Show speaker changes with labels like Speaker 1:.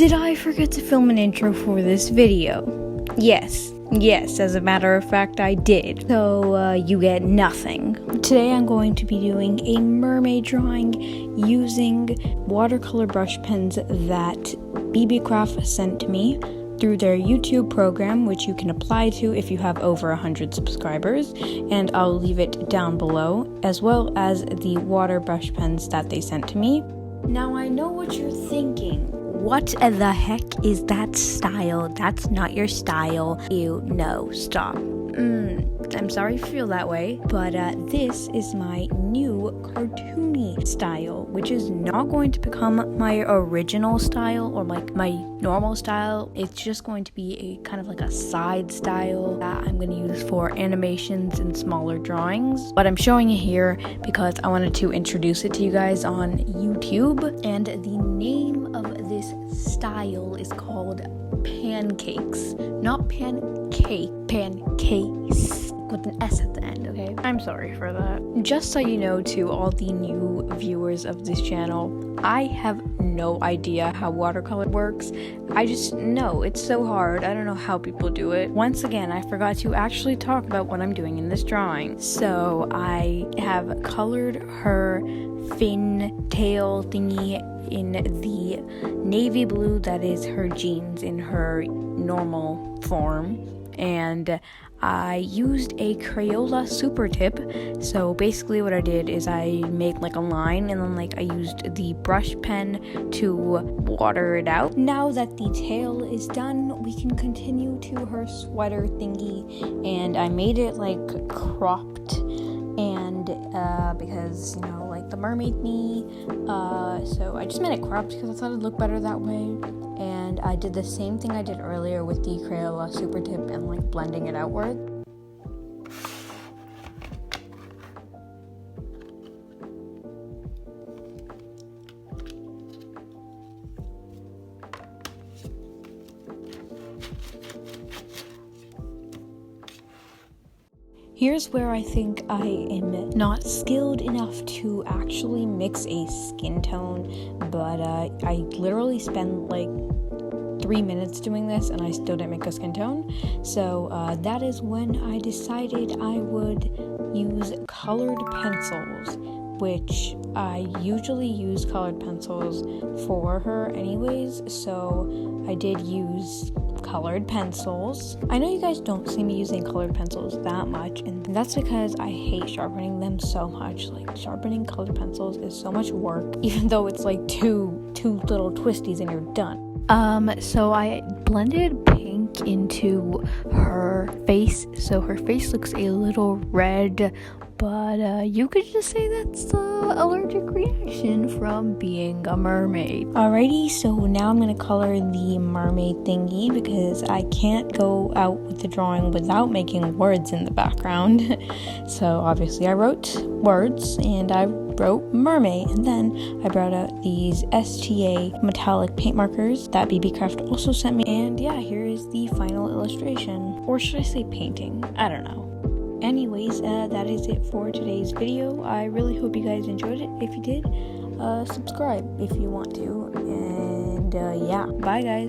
Speaker 1: Did I forget to film an intro for this video? Yes, as a matter of fact I did. So you get nothing. Today I'm going to be doing a mermaid drawing using watercolor brush pens that Beebeecraft sent to me through their YouTube program, which you can apply to if you have over 100 subscribers, and I'll leave it down below, as well as the water brush pens that they sent to me. Now I know what you're thinking. What the heck is that style? That's not your style. Ew, no, stop. I'm sorry if you feel that way, but this is my new cartoony style, which is not going to become my original style or like my normal style. It's just going to be a kind of like a side style that I'm going to use for animations and smaller drawings. But I'm showing it here because I wanted to introduce it to you guys on YouTube, and the name of this style is called pancakes, not pancake, pancakes with an S at the end, okay? I'm sorry for that. Just so you know, to all the new viewers of this channel, I have no idea how watercolor works. I just know it's so hard. I don't know how people do it. Once again, I forgot to actually talk about what I'm doing in this drawing. So I have colored her fin tail thingy in the navy blue that is her jeans in her normal form, and I used a Crayola super tip. So basically what I did is I made like a line, and then like I used the brush pen to water it out. Now that the tail is done, we can continue to her sweater thingy, and I made it like cropped, and because, you know, like the mermaid knee, so I just made it cropped because I thought it'd look better that way. And I did the same thing I did earlier with the Crayola super tip and like blending it outward. Here's where I think I am not skilled enough to actually mix a skin tone, but I literally spent like 3 minutes doing this and I still didn't make a skin tone. So that is when I decided I would use colored pencils, which I usually use colored pencils for her anyways, so I did use colored pencils. I know you guys don't see me using colored pencils that much, and that's because I hate sharpening them so much. Like, sharpening colored pencils is so much work, even though it's like two little twisties and you're done. So I blended pink into her face, so her face looks a little red, but you could just say that's the allergic reaction from being a mermaid. Alrighty, so now I'm gonna color the mermaid thingy because I can't go out with the drawing without making words in the background. So obviously I wrote words and I wrote mermaid, and then I brought out these STA metallic paint markers that Beebeecraft also sent me, and yeah, here is the final illustration, or should I say painting? I don't know. Anyways, that is it for today's video. I really hope you guys enjoyed it. If you did, subscribe if you want to, and yeah, bye guys.